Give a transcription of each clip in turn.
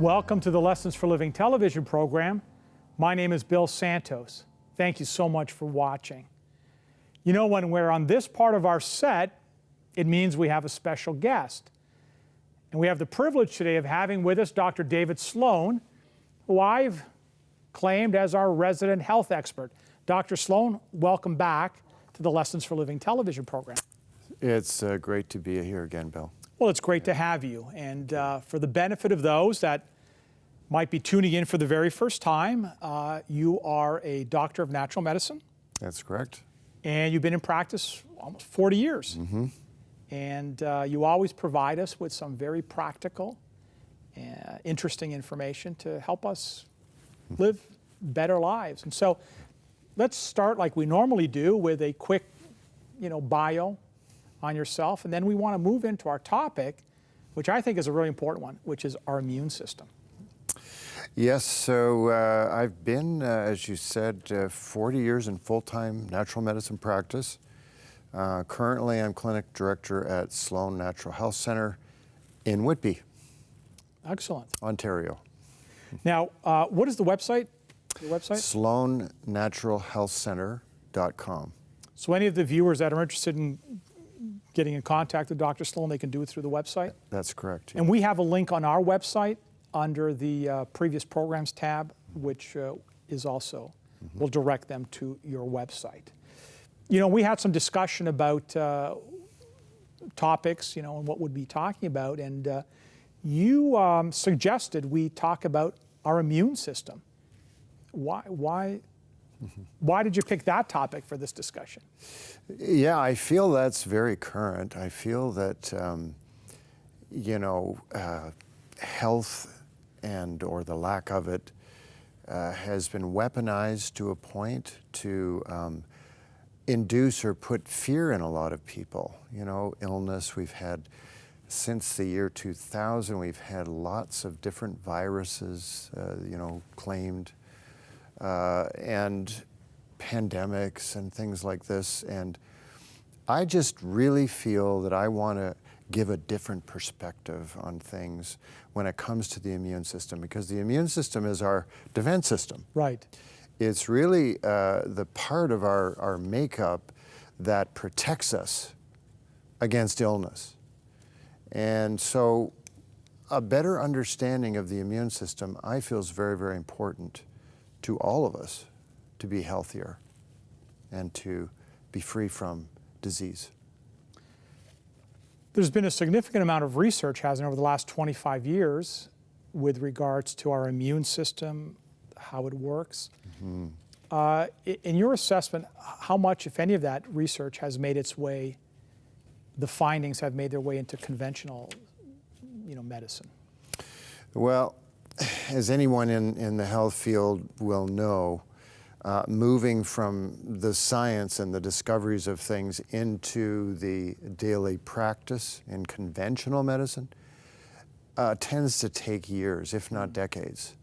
Welcome to the Lessons for Living television program. My name is Bill Santos. Thank you so much for watching. You know, when we're on this part of our set, it means we have a special guest. And we have the privilege today of having with us Dr. David Sloan, who I've claimed as our resident health expert. Dr. Sloan, welcome back to the Lessons for Living television program. It's great to be here again, Bill. Well, it's great to have you. And for the benefit of those that might be tuning in for the very first time, you are a doctor of natural medicine. That's correct. And you've been in practice almost 40 years. Mm-hmm. And you always provide us with some very practical, interesting information to help us live better lives. And so let's start like we normally do with a quick, bio on yourself. And then we want to move into our topic, which I think is a really important one, which is our immune system. Yes, so I've been, as you said, 40 years in full-time natural medicine practice. Currently, I'm clinic director at Sloan Natural Health Center in Whitby. Excellent. Ontario. Now, what is the website? Your website? SloanNaturalHealthCenter.com. So any of the viewers that are interested in getting in contact with Dr. Sloan, they can do it through the website? That's correct. Yeah. And we have a link on our website under the previous programs tab, which is also, will direct them to your website. We had some discussion about topics, and what we'd be talking about, and you suggested we talk about our immune system. Why did you pick that topic for this discussion? Yeah, I feel that's very current. I feel that, health or the lack of it has been weaponized to a point to induce or put fear in a lot of people. Illness, we've had, since the year 2000, we've had lots of different viruses, claimed, and pandemics and things like this. And I just really feel that I want to give a different perspective on things when it comes to the immune system, because the immune system is our defense system. Right. It's really the part of our makeup that protects us against illness. And so a better understanding of the immune system, I feel, is very, very important to all of us to be healthier and to be free from disease. There's been a significant amount of research, hasn't over the last 25 years with regards to our immune system, how it works. Mm-hmm. In your assessment, how much, if any, of that research has made its way, the findings have made their way into conventional, medicine? Well, as anyone in the health field will know, moving from the science and the discoveries of things into the daily practice in conventional medicine tends to take years, if not decades.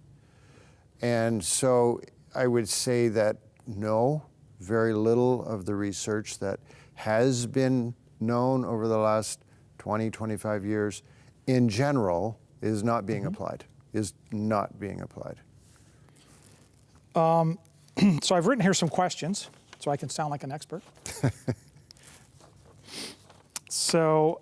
And so I would say that no, very little of the research that has been known over the last 20, 25 years in general is not being applied, is not being applied. So I've written here some questions so I can sound like an expert. So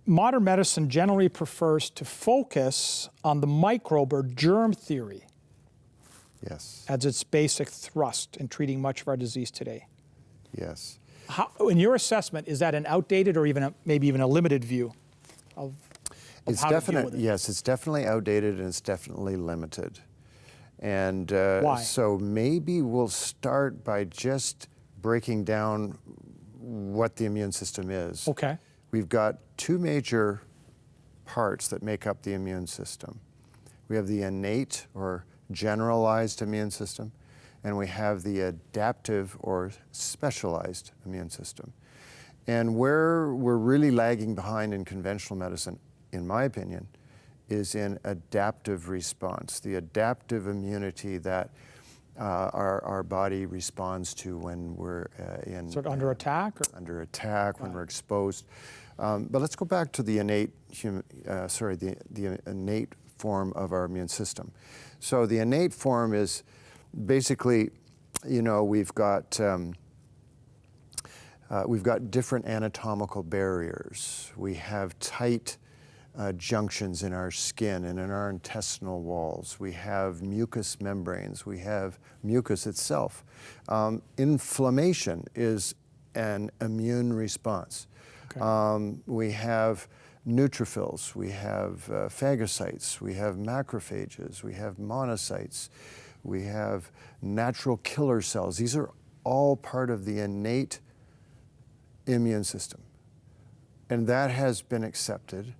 modern medicine generally prefers to focus on the microbe or germ theory. Yes. As its basic thrust in treating much of our disease today. Yes. How, in your assessment, is that an outdated or even maybe even a limited view of it's how to deal with it? Yes, it's definitely outdated and it's definitely limited. And Why? So maybe we'll start by just breaking down what the immune system is. Okay. We've got two major parts that make up the immune system. We have the innate or generalized immune system, and we have the adaptive or specialized immune system. And where we're really lagging behind in conventional medicine, in my opinion, is in adaptive response, the adaptive immunity that our body responds to when we're in... Sort of under attack? Or? Under attack, when we're exposed. But let's go back to the innate the innate form of our immune system. So the innate form is basically, we've got different anatomical barriers. We have tight junctions in our skin and in our intestinal walls. We have mucous membranes. We have mucus itself. Inflammation is an immune response. Okay. We have neutrophils, we have phagocytes, we have macrophages, we have monocytes, we have natural killer cells. These are all part of the innate immune system. And that has been accepted,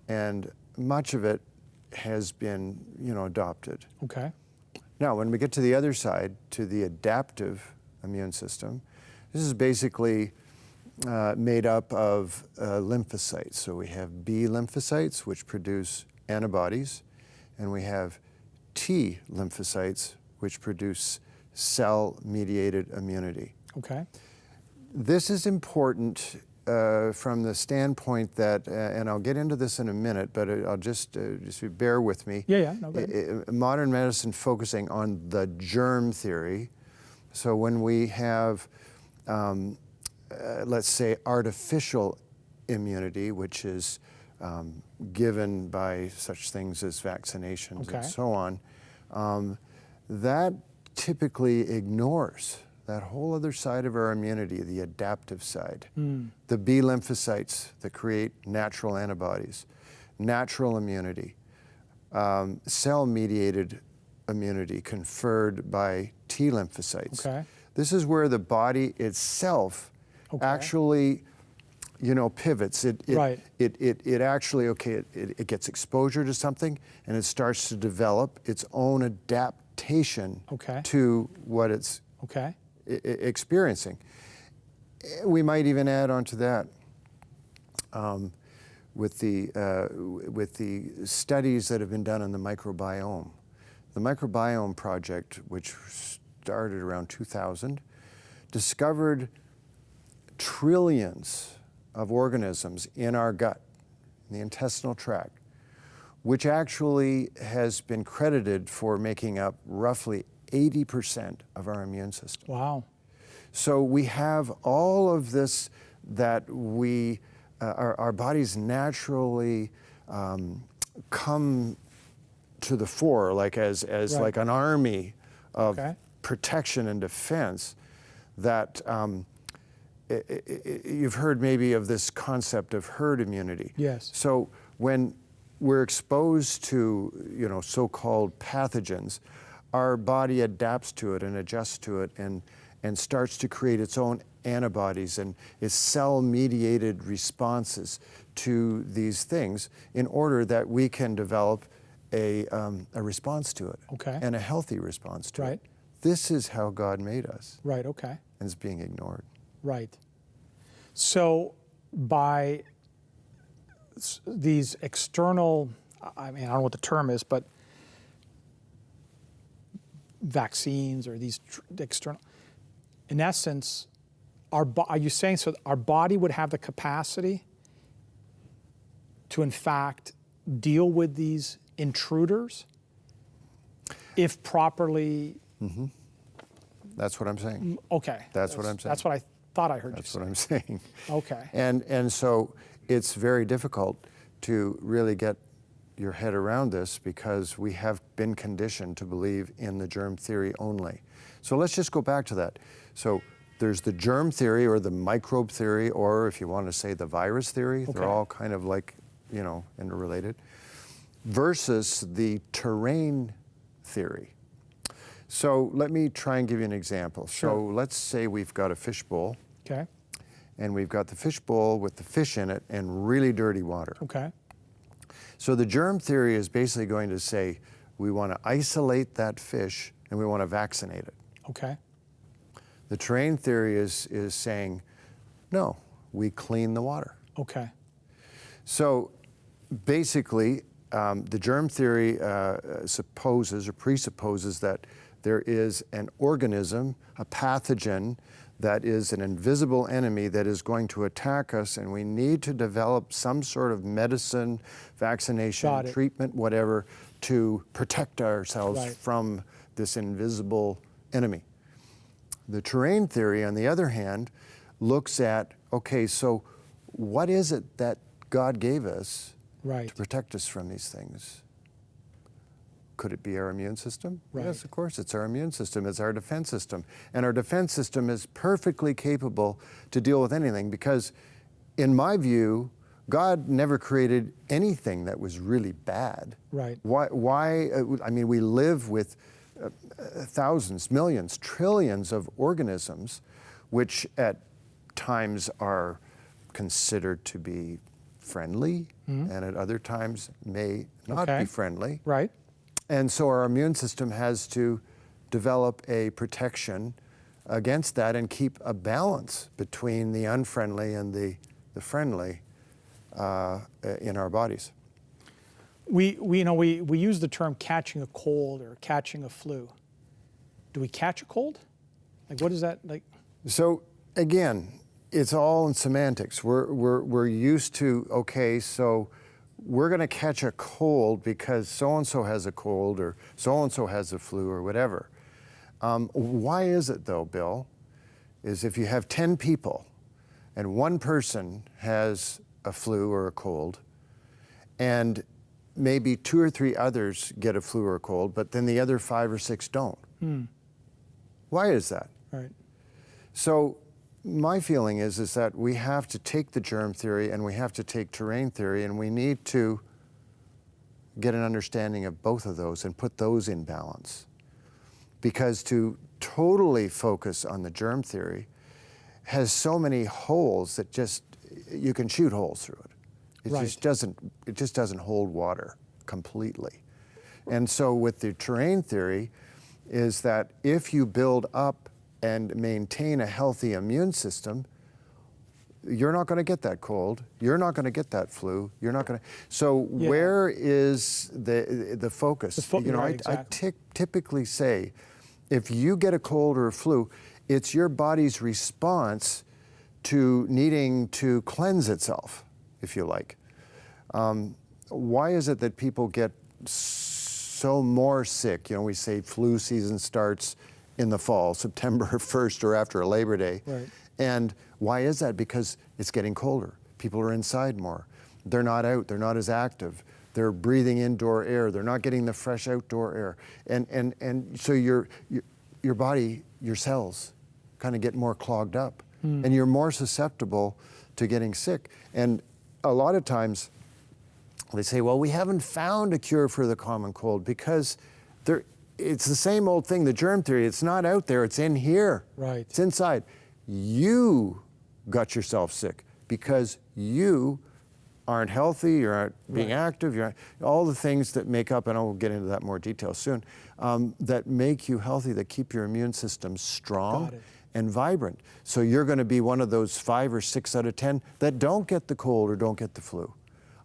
and much of it has been, adopted. Okay. Now, when we get to the other side, to the adaptive immune system, this is basically made up of lymphocytes. So we have B lymphocytes, which produce antibodies, and we have T lymphocytes, which produce cell-mediated immunity. Okay. This is important from the standpoint that, and I'll get into this in a minute, but I'll just bear with me. Yeah, no, go ahead. Modern medicine focusing on the germ theory. So when we have, let's say, artificial immunity, which is given by such things as vaccinations and so on, that typically ignores that whole other side of our immunity, the adaptive side. The B lymphocytes that create natural antibodies, natural immunity, cell-mediated immunity conferred by T lymphocytes. Okay. This is where the body itself actually, pivots. It actually, it gets exposure to something, and it starts to develop its own adaptation to what it's experiencing. We might even add on to that with the studies that have been done on the microbiome. The microbiome project, which started around 2000, discovered trillions of organisms in our gut, in the intestinal tract, which actually has been credited for making up roughly 80% of our immune system. Wow. So we have all of this that we, our bodies naturally come to the fore, like as like an army of protection and defense. That you've heard maybe of this concept of herd immunity. Yes. So when we're exposed to, so-called pathogens, our body adapts to it and adjusts to it and starts to create its own antibodies and its cell-mediated responses to these things in order that we can develop a response to it, and a healthy response to it. This is how God made us. Right, okay. And it's being ignored. Right. So by these external, I don't know what the term is, but vaccines or these external, in essence, are you saying so our body would have the capacity to in fact deal with these intruders if properly? Mm-hmm. That's what I'm saying. Okay. That's what I'm saying. That's what I thought I heard you That's say. what I'm saying. Okay. And so it's very difficult to really get your head around this because we have been conditioned to believe in the germ theory only. So let's just go back to that. So there's the germ theory or the microbe theory, or if you want to say the virus theory, they're all kind of like, interrelated, versus the terrain theory. So let me try and give you an example. Sure. So let's say we've got a fish bowl. Okay. And we've got the fish bowl with the fish in it and really dirty water. Okay. So the germ theory is basically going to say we want to isolate that fish and we want to vaccinate it. Okay. The terrain theory is saying, no, we clean the water. Okay. So basically, the germ theory supposes or presupposes that there is an organism, a pathogen, that is an invisible enemy that is going to attack us, and we need to develop some sort of medicine, vaccination, treatment, whatever, to protect ourselves from this invisible enemy. The terrain theory, on the other hand, looks at, okay, so what is it that God gave us to protect us from these things? Could it be our immune system? Yes, of course, it's our immune system. It's our defense system. And our defense system is perfectly capable to deal with anything because, in my view, God never created anything that was really bad. Why I mean, we live with thousands, millions, trillions of organisms, which at times are considered to be friendly, and at other times may not be friendly. And so our immune system has to develop a protection against that and keep a balance between the unfriendly and the friendly in our bodies. We use the term catching a cold or catching a flu. Do we catch a cold? Like, what is that like? So again, it's all in semantics. We're used to, okay, so we're going to catch a cold because so-and-so has a cold or so-and-so has a flu or whatever. Why is it though, Bill, is if you have 10 people and one person has a flu or a cold and maybe 2 or 3 others get a flu or a cold, but then the other 5 or 6 don't. Why is that? So my feeling is that we have to take the germ theory and we have to take terrain theory, and we need to get an understanding of both of those and put those in balance. Because to totally focus on the germ theory has so many holes that just, you can shoot holes through it. It just doesn't hold water completely. And so with the terrain theory is that if you build up and maintain a healthy immune system, you're not going to get that cold. You're not going to get that flu. You're not going to. So where is the focus? I typically say, if you get a cold or a flu, it's your body's response to needing to cleanse itself, if you like. Why is it that people get so more sick? We say flu season starts in the fall, September 1st or after Labor Day. And why is that? Because it's getting colder. People are inside more. They're not out, they're not as active. They're breathing indoor air. They're not getting the fresh outdoor air. And so your body, your cells kind of get more clogged up. And you're more susceptible to getting sick. And a lot of times they say, well, we haven't found a cure for the common cold because it's the same old thing, the germ theory. It's not out there, it's in here. It's inside. You got yourself sick because you aren't healthy, you aren't being active, all the things that make up, and I'll get into that more detail soon, that make you healthy, that keep your immune system strong and vibrant. So you're going to be one of those 5 or 6 out of 10 that don't get the cold or don't get the flu.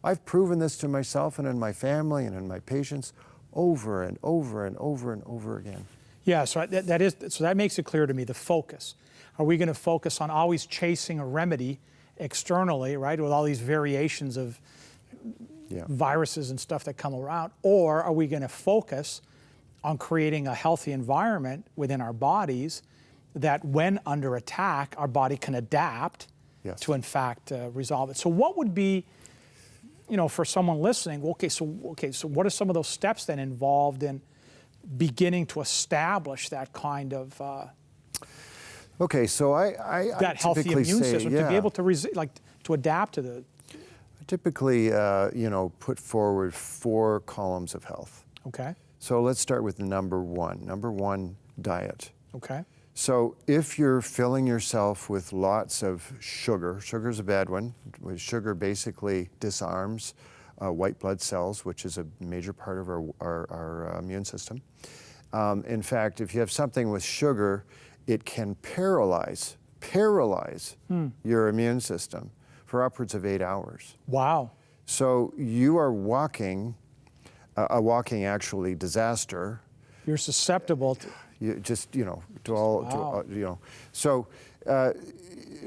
I've proven this to myself and in my family and in my patients over and over and over and over again. Yeah, so that makes it clear to me, the focus. Are we going to focus on always chasing a remedy externally, right, with all these variations of viruses and stuff that come around, or are we going to focus on creating a healthy environment within our bodies that when under attack, our body can adapt to, in fact, resolve it? So what would be, for someone listening, so what are some of those steps then involved in beginning to establish that kind of so I that healthy immune system to be able to to adapt to the. I typically put forward 4 columns of health. So let's start with number 1. Number 1, diet. So if you're filling yourself with lots of sugar's a bad one. Sugar basically disarms white blood cells, which is a major part of our immune system. In fact, if you have something with sugar, it can paralyze your immune system for upwards of 8 hours. Wow. So you are walking a walking actually disaster. You're susceptible to. To all. So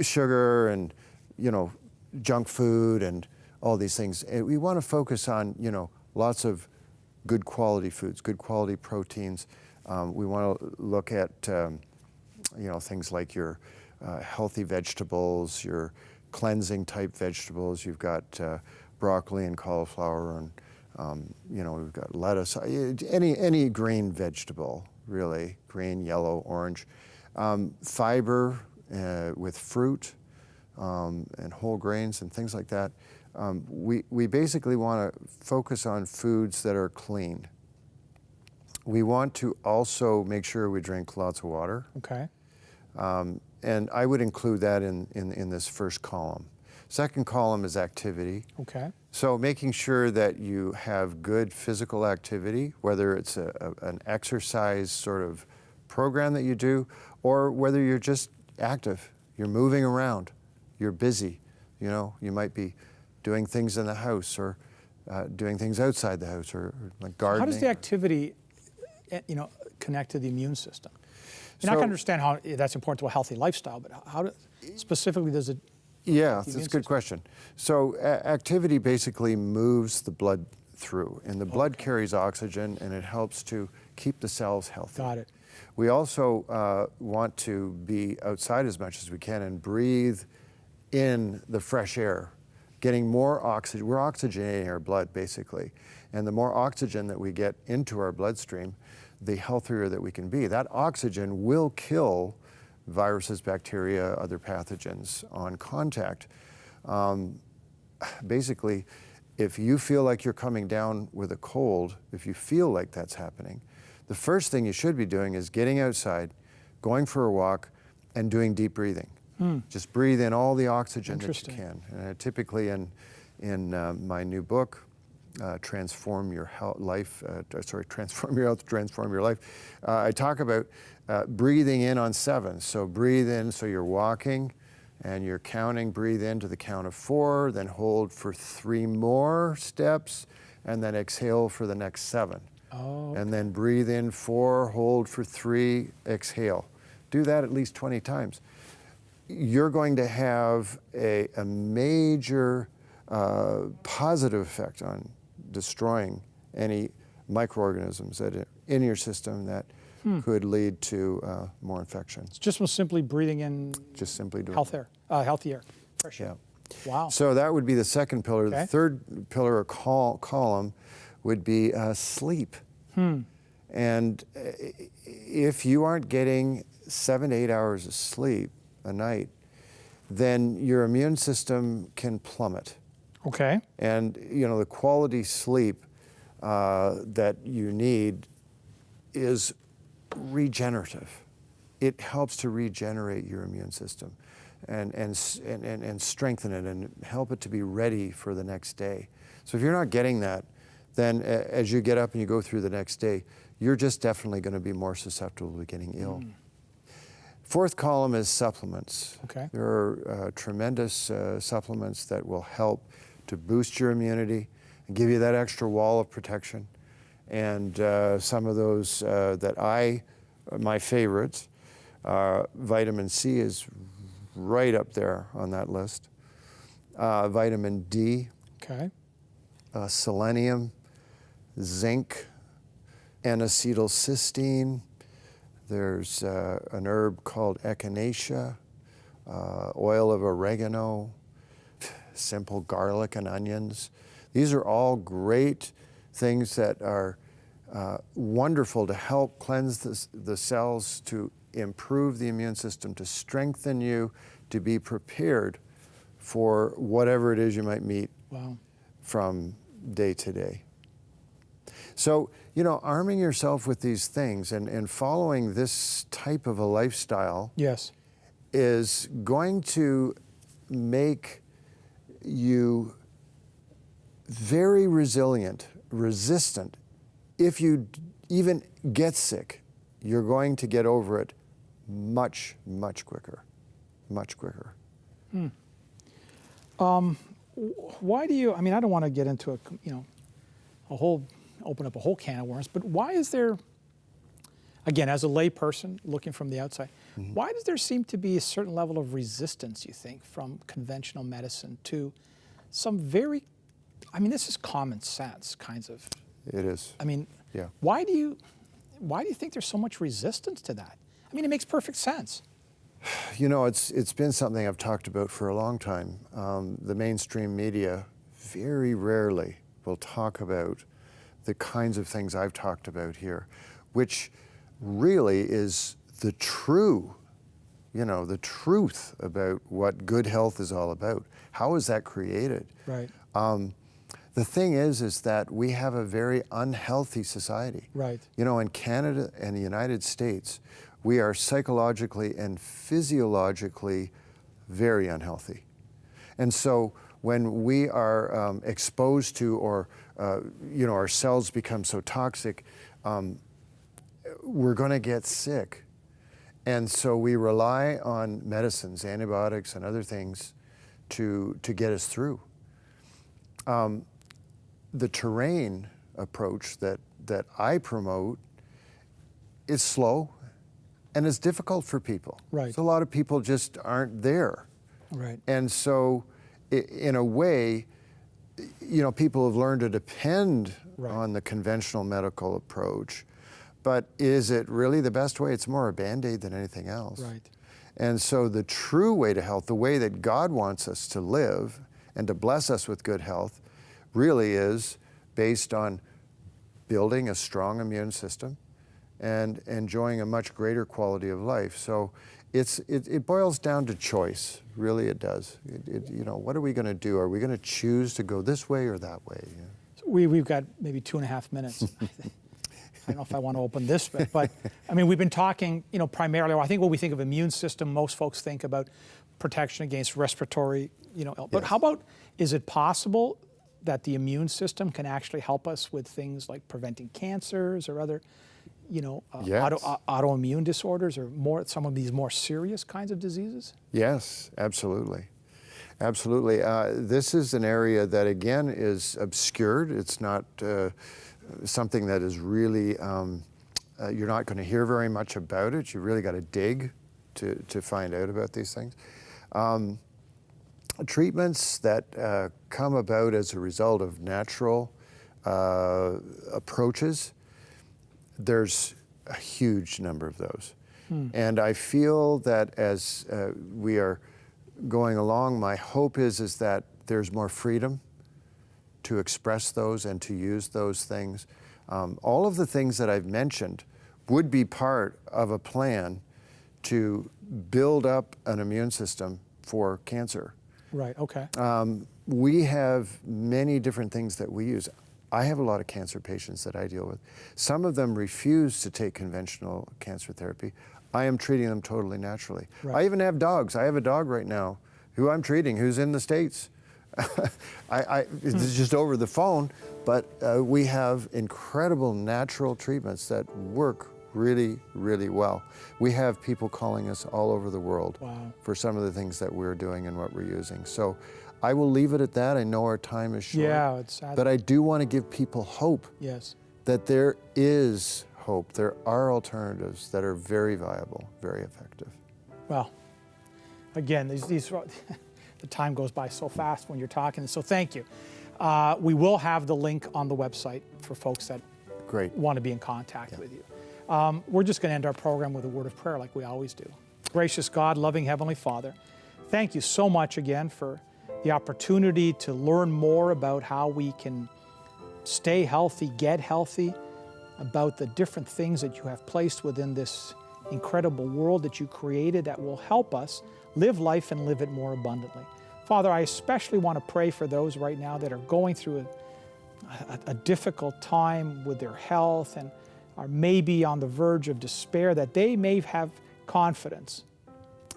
sugar and, junk food and all these things. And we want to focus on, lots of good quality foods, good quality proteins. We want to look at, things like your healthy vegetables, your cleansing type vegetables. You've got broccoli and cauliflower and, we've got lettuce, any green vegetable, really, green, yellow, orange. Fiber with fruit and whole grains and things like that. We basically want to focus on foods that are clean. We want to also make sure we drink lots of water. Okay. And I would include that in this first column. Second column is activity. Okay. So making sure that you have good physical activity, whether it's an exercise sort of program that you do, or whether you're just active, you're moving around, you're busy. You might be doing things in the house or doing things outside the house or like gardening. How does the activity, connect to the immune system? I can understand how that's important to a healthy lifestyle, but how specifically does it? Yeah, that's a good question. So activity basically moves the blood through, and the blood carries oxygen, and it helps to keep the cells healthy. Got it. We also want to be outside as much as we can and breathe in the fresh air, getting more oxygen. We're oxygenating our blood, basically. And the more oxygen that we get into our bloodstream, the healthier that we can be. That oxygen will kill viruses, bacteria, other pathogens on contact. Basically, if you feel like you're coming down with a cold, if you feel like that's happening, the first thing you should be doing is getting outside, going for a walk, and doing deep breathing. Just breathe in all the oxygen that you can. Typically in my new book, Transform Your Life, Transform Your Health, Transform Your Life, I talk about breathing in on 7. So breathe in, so you're walking and you're counting, breathe in to the count of 4, then hold for 3 more steps, and then exhale for the next 7. Oh. And then breathe in 4, hold for 3, exhale. Do that at least 20 times. You're going to have a major positive effect on destroying any microorganisms that are in your system that could lead to more infections. Just from simply breathing in. Just simply doing healthy air, fresh air. Wow. So that would be the second pillar. Okay. The third pillar or column would be sleep. And if you aren't getting 7 to 8 hours of sleep a night, then your immune system can plummet. Okay. And the quality sleep that you need is regenerative. It helps to regenerate your immune system and strengthen it and help it to be ready for the next day. So if you're not getting that, then as you get up and you go through the next day, you're just definitely going to be more susceptible to getting ill. Fourth column is supplements. Okay. There are tremendous supplements that will help to boost your immunity and give you that extra wall of protection. And some of those my favorites, vitamin C is right up there on that list. Vitamin D, Okay. Selenium, zinc, N-acetylcysteine. There's an herb called echinacea, oil of oregano, simple garlic and onions. These are all great things that are wonderful to help cleanse the cells, to improve the immune system, to strengthen you, to be prepared for whatever it is you might meet from day to day. So, arming yourself with these things and following this type of a lifestyle is going to make you very resilient, resistant. If you even get sick, you're going to get over it much, much quicker, much quicker. Why do you, I don't want to get into open up a whole can of worms, but why is there, again, as a layperson looking from the outside, why does there seem to be a certain level of resistance, you think, from conventional medicine to some very, I mean, this is common sense kinds of. It is. I mean, Yeah. why do you think there's so much resistance to that? I mean, it makes perfect sense. You know, it's been something I've talked about for a long time. The mainstream media very rarely will talk about the kinds of things I've talked about here, which really is the true, the truth about what good health is all about. How is that created? Right. The thing is that we have a very unhealthy society. Right. You know, in Canada and the United States, we are psychologically and physiologically very unhealthy. And so when we are exposed to, or our cells become so toxic, we're going to get sick. And so we rely on medicines, antibiotics, and other things to get us through. The terrain approach that I promote is slow and is difficult for people. Right. So a lot of people just aren't there. Right. And so in a way, people have learned to depend Right. on the conventional medical approach. But is it really the best way? It's more a Band-Aid than anything else. Right. And so the true way to health, the way that God wants us to live and to bless us with good health, really is based on building a strong immune system and enjoying a much greater quality of life. So it boils down to choice, really it does. What are we going to do? Are we going to choose to go this way or that way? Yeah. So we've got maybe 2.5 minutes. I don't know if I want to open this, but I mean, we've been talking, primarily, I think when we think of immune system, most folks think about protection against respiratory, but Yes. how about, is it possible that the immune system can actually help us with things like preventing cancers or other, Yes. autoimmune disorders or some of these more serious kinds of diseases? Yes, absolutely. Absolutely. This is an area that, again, is obscured. It's not something that is really, you're not going to hear very much about it. You really got to dig to find out about these things. Treatments that come about as a result of natural approaches, there's a huge number of those. And I feel that as we are going along, my hope is that there's more freedom to express those and to use those things. All of the things that I've mentioned would be part of a plan to build up an immune system for cancer. Right, okay. We have many different things that we use. I have a lot of cancer patients that I deal with. Some of them refuse to take conventional cancer therapy. I am treating them totally naturally. Right. I even have dogs. I have a dog right now who I'm treating, who's in the States. It's just over the phone, but we have incredible natural treatments that work really, really well. We have people calling us all over the world. Wow. For some of the things that we're doing and what we're using. So I will leave it at that. I know our time is short. Yeah, it's sad. But I do want to give people hope. Yes. That there is hope. There are alternatives that are very viable, very effective. Well, again, these the time goes by so fast when you're talking, so thank you. We will have the link on the website for folks that Great. want to be in contact with you. We're just going to end our program with a word of prayer like we always do. Gracious God, loving Heavenly Father, thank you so much again for the opportunity to learn more about how we can stay healthy, get healthy, about the different things that you have placed within this incredible world that you created that will help us live life and live it more abundantly. Father, I especially want to pray for those right now that are going through a difficult time with their health and are maybe on the verge of despair, that they may have confidence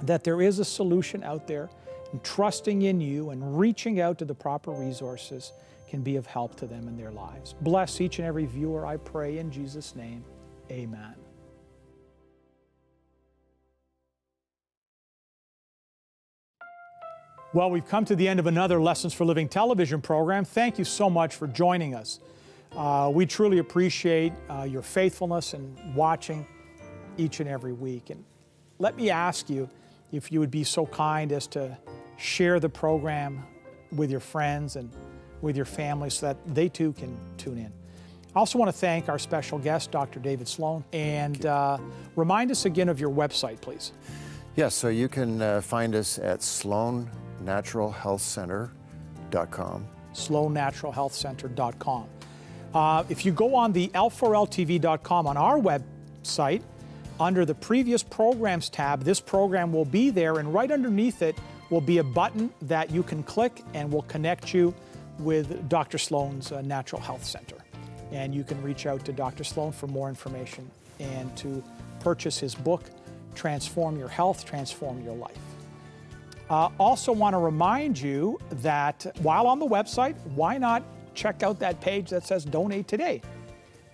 that there is a solution out there, and trusting in you and reaching out to the proper resources can be of help to them in their lives. Bless each and every viewer, I pray in Jesus' name. Amen. Well, we've come to the end of another Lessons for Living television program. Thank you so much for joining us. We truly appreciate your faithfulness in watching each and every week. And let me ask you if you would be so kind as to share the program with your friends and with your family so that they too can tune in. I also want to thank our special guest, Dr. David Sloan, and remind us again of your website, please. Yes, so you can find us at sloannaturalhealthcenter.com. sloannaturalhealthcenter.com. If you go on the l4ltv.com on our website, under the previous programs tab, this program will be there, and right underneath it will be a button that you can click and will connect you with Dr. Sloan's Natural Health Center. And you can reach out to Dr. Sloan for more information and to purchase his book, Transform Your Health, Transform Your Life. Also want to remind you that while on the website, why not check out that page that says Donate Today,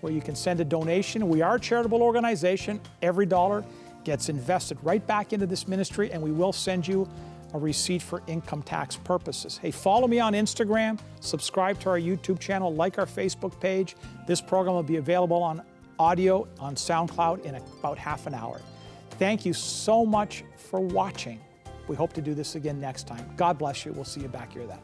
where you can send a donation. We are a charitable organization. Every dollar gets invested right back into this ministry, and we will send you a receipt for income tax purposes. Hey, follow me on Instagram, subscribe to our YouTube channel, like our Facebook page. This program will be available on audio on SoundCloud in about half an hour. Thank you so much for watching. We hope to do this again next time. God bless you. We'll see you back here then.